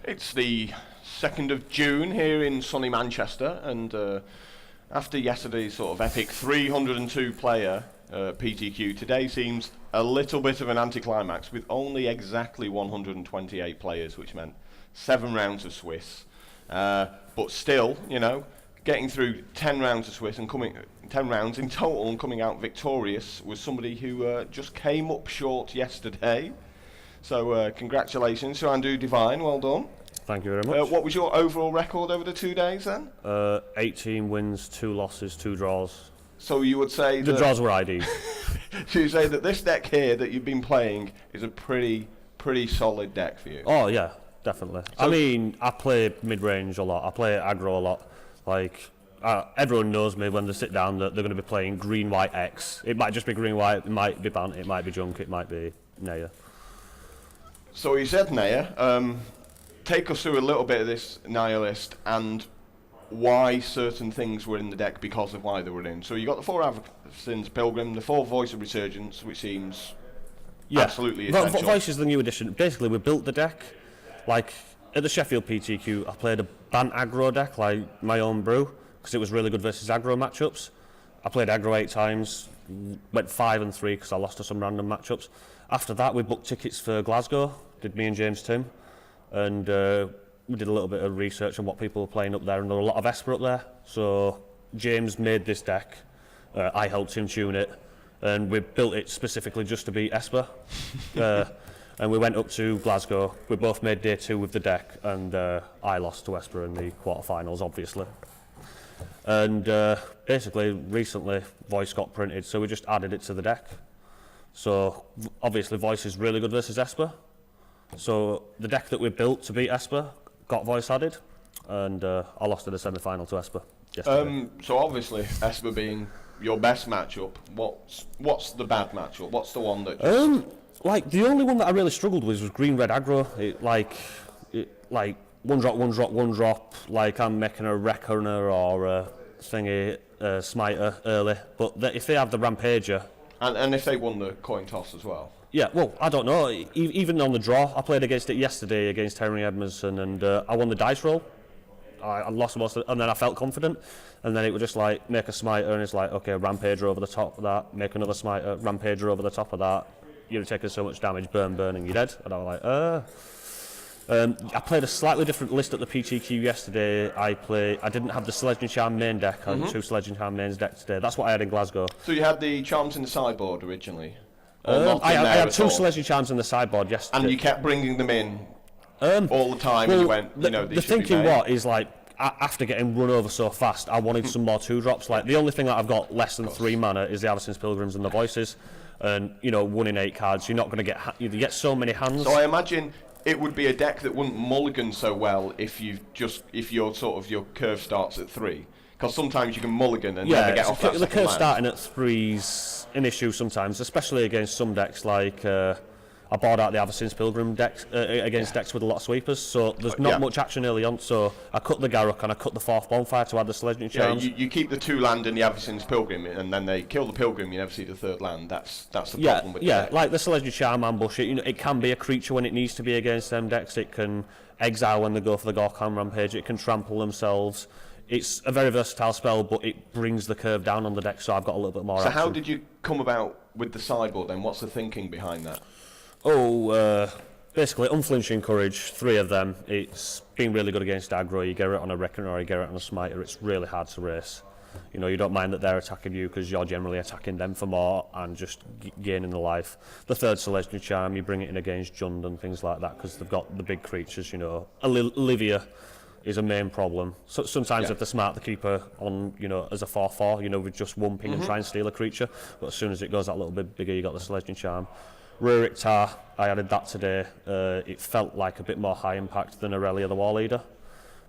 It's the 2nd of June here in sunny Manchester, and after yesterday's sort of epic 302 player PTQ, today seems a little bit of an anticlimax with only exactly 128 players, which meant 7 rounds of Swiss. But still, you know, getting through 10 rounds of Swiss and 10 rounds in total and coming out victorious was somebody who just came up short yesterday. So congratulations to Andrew Devine, well done. Thank you very much. What was your overall record over the 2 days then? 18 wins, 2 losses, 2 draws. So you would say the draws were IDs. So you say that this deck here that you've been playing is a pretty solid deck for you? Oh yeah, definitely. So I mean, I play midrange a lot. I play aggro a lot. Like everyone knows me when they sit down that they're going to be playing green, white, X. It might just be green, white. It might be Bant. It might be Junk. It might be Naya. So you said Naya. Take us through a little bit of this Naya list and why certain things were in the deck because of why they were in. So you got the 4 Avacyn's Pilgrim, the 4 Voice of Resurgence, which seems absolutely essential. Voice is the new addition. Basically, we built the deck. Like at the Sheffield PTQ, I played a Bant aggro deck, like my own brew, because it was really good versus aggro matchups. I played aggro 8 times, went 5 and 3 because I lost to some random matchups. After that, we booked tickets for Glasgow. Did me and James Tim. And we did a little bit of research on what people were playing up there, and there were a lot of Esper up there. So James made this deck, I helped him tune it, and we built it specifically just to beat Esper. And we went up to Glasgow. We both made day 2 with the deck, and I lost to Esper in the quarterfinals, obviously. And basically, recently, Voice got printed, so we just added it to the deck. So obviously, Voice is really good versus Esper. So the deck that we built to beat Esper got Voice added, and I lost in the semi-final to Esper yesterday. So obviously Esper being your best matchup, what's the bad matchup? What's the one that just like the only one that I really struggled with was green red aggro. It one drop. Like I'm making a Reckoner or a thingy Smiter early, but if they have the Rampager, and if they won the coin toss as well. Yeah, well, I don't know. Even on the draw, I played against it yesterday against Henry Edmondson, and I won the dice roll. I lost most of it, and then I felt confident. And then it was just like, make a Smiter, and it's like, okay, Rampager over the top of that, make another Smiter, Rampager over the top of that. You're taking so much damage, burn, and you're dead. And I was like, I played a slightly different list at the PTQ yesterday. I didn't have the Sledge and Charm main deck. I had 2 Sledge and Charm mains deck today. That's what I had in Glasgow. So you had the Charms in the sideboard originally? I had 2 Sledge and Charms in the sideboard yesterday. And you kept bringing them in all the time, and you went, the thinking is like, after getting run over so fast, I wanted some more 2-drops. Like, the only thing that I've got less than 3 mana is the Avacyn's Pilgrims and the Voices. And, 1 in 8 cards, you're not going to get... You get so many hands. So I imagine it would be a deck that wouldn't mulligan so well if your curve starts at 3. Because sometimes you can mulligan and never get off that the curve land. Starting at 3's an issue sometimes, especially against some decks like I bought out the Avacyn's Pilgrim decks against decks with a lot of sweepers, so there's not much action early on. So I cut the Garruk and I cut the 4th Bonfire to add the Sledge and Charms. You keep the 2 land and the Avacyn's Pilgrim, and then they kill the Pilgrim. You never see the 3rd land. That's the problem with the deck. Like the Sledge and Charm ambush. It can be a creature when it needs to be against them decks. It can exile when they go for the Gorkhan Rampage. It can trample themselves. It's a very versatile spell, but it brings the curve down on the deck, so I've got a little bit more action. How did you come about with the sideboard then? What's the thinking behind that? Basically, unflinching courage, 3 of them. It's been really good against aggro. You get it on a Reckoner or you get it on a Smiter. It's really hard to race. You don't mind that they're attacking you because you're generally attacking them for more and just gaining the life. The 3rd Celestial Charm, you bring it in against Jund and things like that because they've got the big creatures, Olivia is a main problem. So sometimes if they're smart, they keep her on, as a 4/4, with just 1 ping and try and steal a creature. But as soon as it goes that little bit bigger, you got the Sledging Charm. Rurik Tar, I added that today. It felt like a bit more high impact than Aurelia the War Leader,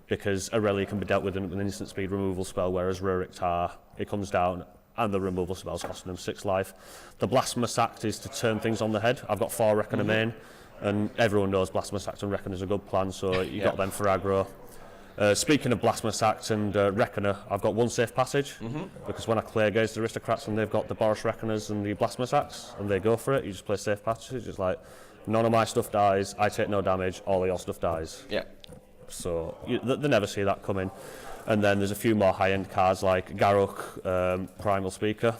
because Aurelia can be dealt with an instant speed removal spell, whereas Rurik Tar, it comes down and the removal spell's costing them 6 life. The Blasphemous Act is to turn things on the head. I've got 4 Reckoner main, and everyone knows Blasphemous Act and Reckoner is a good plan, so you got them for aggro. Speaking of Blasphemous Act and Reckoner, I've got 1 safe passage, because when I play against the Aristocrats and they've got the Boris Reckoners and the Blasphemous Acts and they go for it, you just play safe passage. It's like, None of my stuff dies. I take no damage. All of your stuff dies. Yeah. So they never see that coming. And then there's a few more high-end cards like Garruk, Primal Speaker,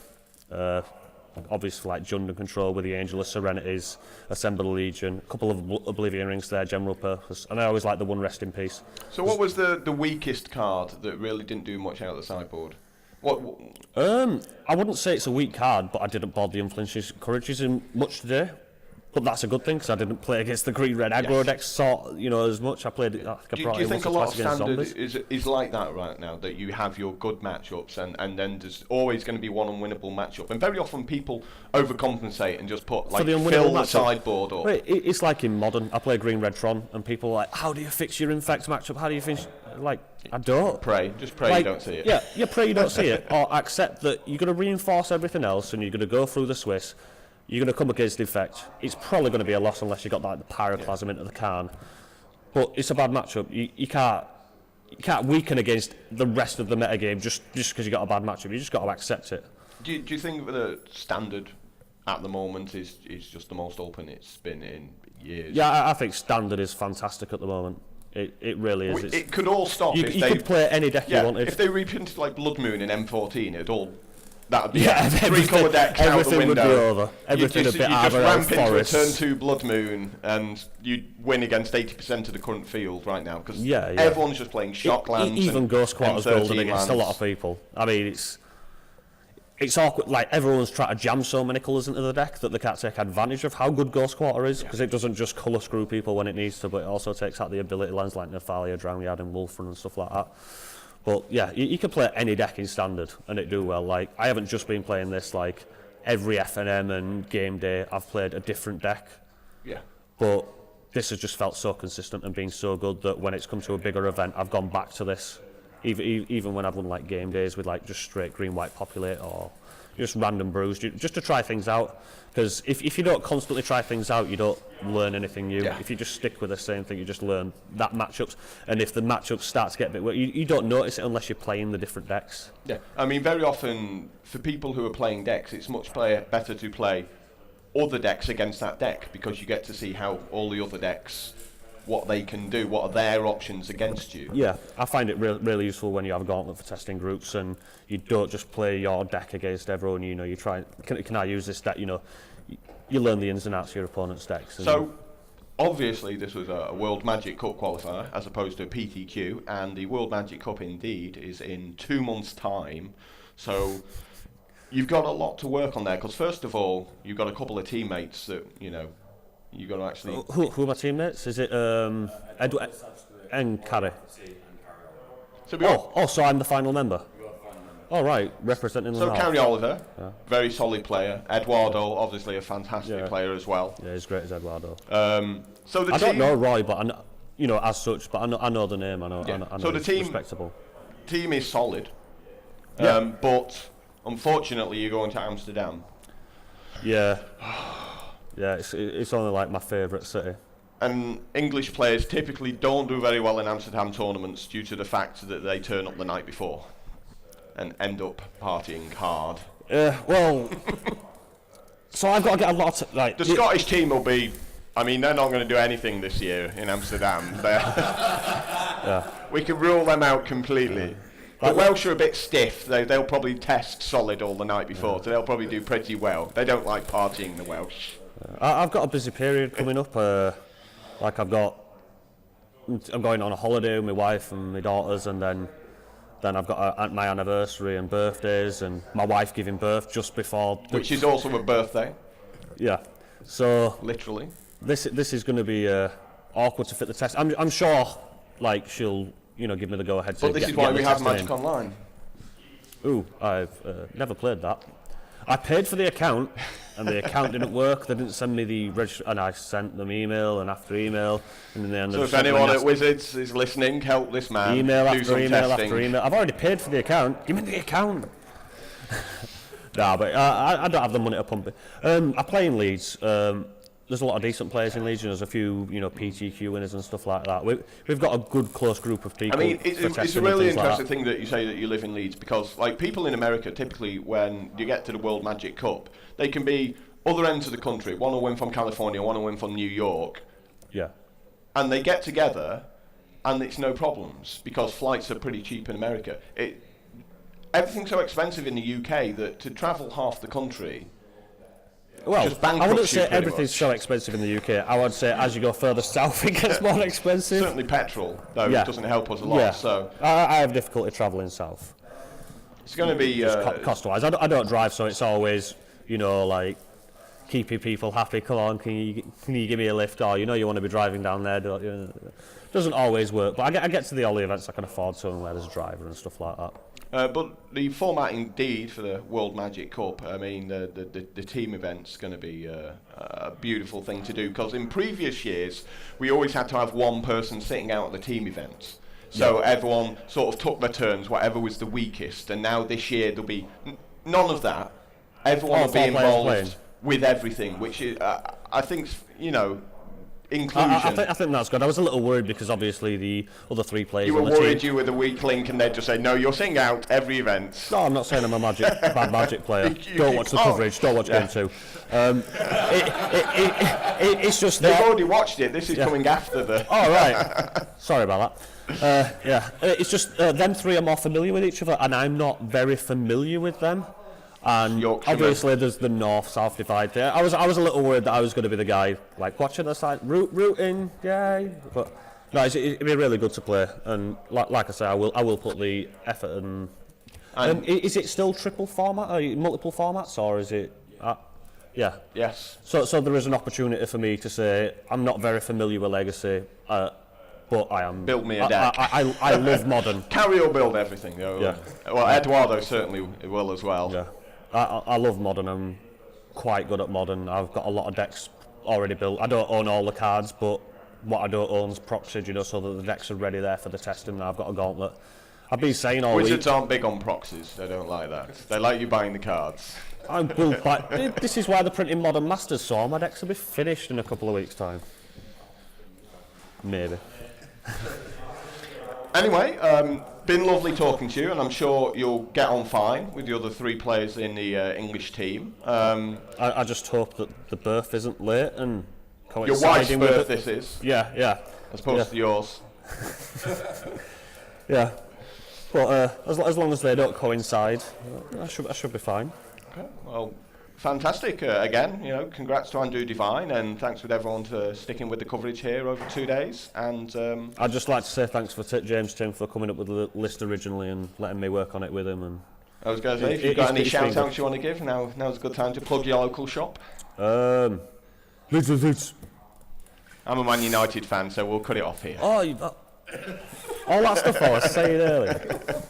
obviously like Jund Control with the Angel of Serenities, Assemble the Legion, a couple of Oblivion Rings there, general purpose, and I always like the one Rest in Peace. So what was the weakest card that really didn't do much out of the sideboard? What? I wouldn't say it's a weak card, but I didn't board the Unflinching Courages in much today. But that's a good thing because I didn't play against the green-red aggro deck as much. I played. Do you think a lot of standard is like that right now? That you have your good matchups and then there's always going to be one unwinnable matchup, and very often people overcompensate and just put like fill the sideboard up. Wait, it's like in Modern. I play green-red Tron, and people are like, "How do you fix your Infect matchup? How do you finish?" Like, I don't. Just pray you don't see it. Yeah, you pray you don't see it, or accept that you're going to reinforce everything else, and you're going to go through the Swiss. You're going to come against Infect. It's probably going to be a loss unless you got like the Pyroclasm into the can. But it's a bad matchup. You can't weaken against the rest of the metagame just because you got a bad matchup. You just got to accept it. Do you think that the standard at the moment is just the most open it's been in years? Yeah, I think standard is fantastic at the moment. It really is. It could all stop if you could play any deck you wanted. If they reprinted like Blood Moon in M14, it'd all. That would be three-colour deck out the window. Everything would be over. Everything would be you just ramp into a turn Forest. 2 Blood Moon and you'd win against 80% of the current field right now because Yeah. everyone's just playing Shocklands. Even Ghost Quarters golden against a lot of people. I mean, it's awkward. Like everyone's trying to jam so many colours into the deck that they can't take advantage of how good Ghost Quarter is because it doesn't just colour screw people when it needs to, but it also takes out the ability lands like Nephalia, Drownyard, and Wolfrun and stuff like that. But yeah, you can play any deck in standard and it do well. Like I haven't just been playing this like every FNM and game day. I've played a different deck. Yeah. But this has just felt so consistent and been so good that when it's come to a bigger event, I've gone back to this. Even when I've won like game days with like just straight green-white populate or just random brews, just to try things out. Because if you don't constantly try things out, you don't learn anything new. Yeah. If you just stick with the same thing, you just learn that matchups. And if the matchups start to get a bit weird, you don't notice it unless you're playing the different decks. Yeah, I mean, very often for people who are playing decks, it's much better to play other decks against that deck because you get to see how all the other decks, what they can do, what are their options against you. Yeah, I find it really useful when you have a gauntlet for testing groups and you don't just play your deck against everyone. You know, you try, can I use this deck? You know, you learn the ins and outs of your opponent's decks. So, obviously, this was a World Magic Cup qualifier as opposed to a PTQ, and the World Magic Cup indeed is in 2 months' time. So, you've got a lot to work on there because first of all, you've got a couple of teammates that you've got to actually. Who are my teammates? Is it Edward and Carrie? So so I'm the final member. All right, representing the So North. Carrie Oliver, very solid player. Eduardo, obviously a fantastic player as well. Yeah, he's great as Eduardo. So the I team, don't know Roy, but as such, but I know the name. I know So the he's team- respectable. team is solid, but unfortunately you're going to Amsterdam. Yeah, yeah. It's only like my favourite city. And English players typically don't do very well in Amsterdam tournaments due to the fact that they turn up the night before and end up partying hard. Well, so I've got to get a lot of, like... The Scottish team will be... I mean, they're not going to do anything this year in Amsterdam. We can rule them out completely. The Welsh are a bit stiff. They'll probably test solid all the night before, so they'll probably do pretty well. They don't like partying, the Welsh. I've got a busy period coming up. I'm going on a holiday with my wife and my daughters, and then I've got my anniversary and birthdays, and my wife giving birth just before. Which is also a birthday. Yeah. So literally. This is going to be awkward to fit the test. I'm sure, like she'll give me the go ahead. But this is why we have Magic Online. Ooh, I've never played that. I paid for the account, and the account didn't work. They didn't send me the register, and I sent them email and after email, and then so if anyone at Wizards is listening, help this man. Email do after some email testing. after email. I've already paid for the account. Give me the account. Nah, but I don't have the money to pump it. I play in Leeds. There's a lot of decent players in Leeds. There's a few, PTQ winners and stuff like that. We've got a good close group of people. I mean, it's a really interesting thing that you say that you live in Leeds because, like, people in America typically, when you get to the World Magic Cup, they can be other ends of the country. One will win from California, one will win from New York. Yeah. And they get together, and it's no problems because flights are pretty cheap in America. Everything's so expensive in the UK that to travel half the country. Well, just I wouldn't say pretty everything's much. so expensive in the UK. I would say as you go further south, it gets more expensive. Certainly petrol, though, Yeah. doesn't help us a lot. Yeah. So I have difficulty travelling south. it's going to be Cost-wise. I don't drive, so it's always, you know, like keeping people happy. Come on, can you give me a lift? Or, you know, you want to be driving down there. Don't you? Doesn't always work, but I get to the only events I can afford to and where there's a driver and stuff like that. but the format indeed for the World Magic Cup, I mean, the team event's going to be a beautiful thing to do, because in previous years we always had to have one person sitting out at the team events. So everyone sort of took their turns, whatever was the weakest, and now this year there'll be none of that. Everyone will be involved with everything, which is, I think, you know, inclusion. I think that's good. I was a little worried because obviously the other 3 players. You were on the worried team, you were the weak link, and they'd just say, "No, you're sitting out every event." No, I'm not saying I'm a bad magic player. Don't watch the coverage. Don't watch Game 2. It's just They've that. already watched it. This is coming after the. Oh right. Sorry about that. It's just them 3 are more familiar with each other, and I'm not very familiar with them. And Yorkshireman. obviously there's the north-south divide there. I was a little worried that I was going to be the guy like watching the side, rooting, yay. But no, it'd be really good to play. And like I say, I will put the effort in. Is it still triple format, or multiple formats, or is it? Yeah. Yes. So there is an opportunity for me to say I'm not very familiar with Legacy, but I am. Build me a deck. I love Modern. Carrie will build everything, though. Yeah. Well, Eduardo certainly will as well. Yeah. I love Modern. I'm quite good at Modern. I've got a lot of decks already built. I don't own all the cards, but what I don't own is proxied, you know, so that the decks are ready there for the testing. And I've got a gauntlet. I've been saying all Wizards week. aren't big on proxies. They don't like that. They like you buying the cards. I will buy. This is why they're printing Modern Masters, so all my decks will be finished in a couple of weeks' time. Maybe. Anyway, been lovely talking to you, and I'm sure you'll get on fine with the other 3 players in the English team. I just hope that the birth isn't late and Your wife's coinciding with birth, it. this is, Yeah. as opposed to yours. Yeah. But as long as they don't coincide, I should be fine. Okay. Well, fantastic. Again, you know, congrats to Andrew Devine, and thanks with everyone for sticking with the coverage here over 2 days. And I'd just like to say thanks for James Tim for coming up with the list originally and letting me work on it with him. And I was going to say, if you've got any shout-outs you want to give, now's a good time to plug your local shop. Leeds. I'm a Man United fan, so we'll cut it off here. Oh, all that stuff I was saying earlier.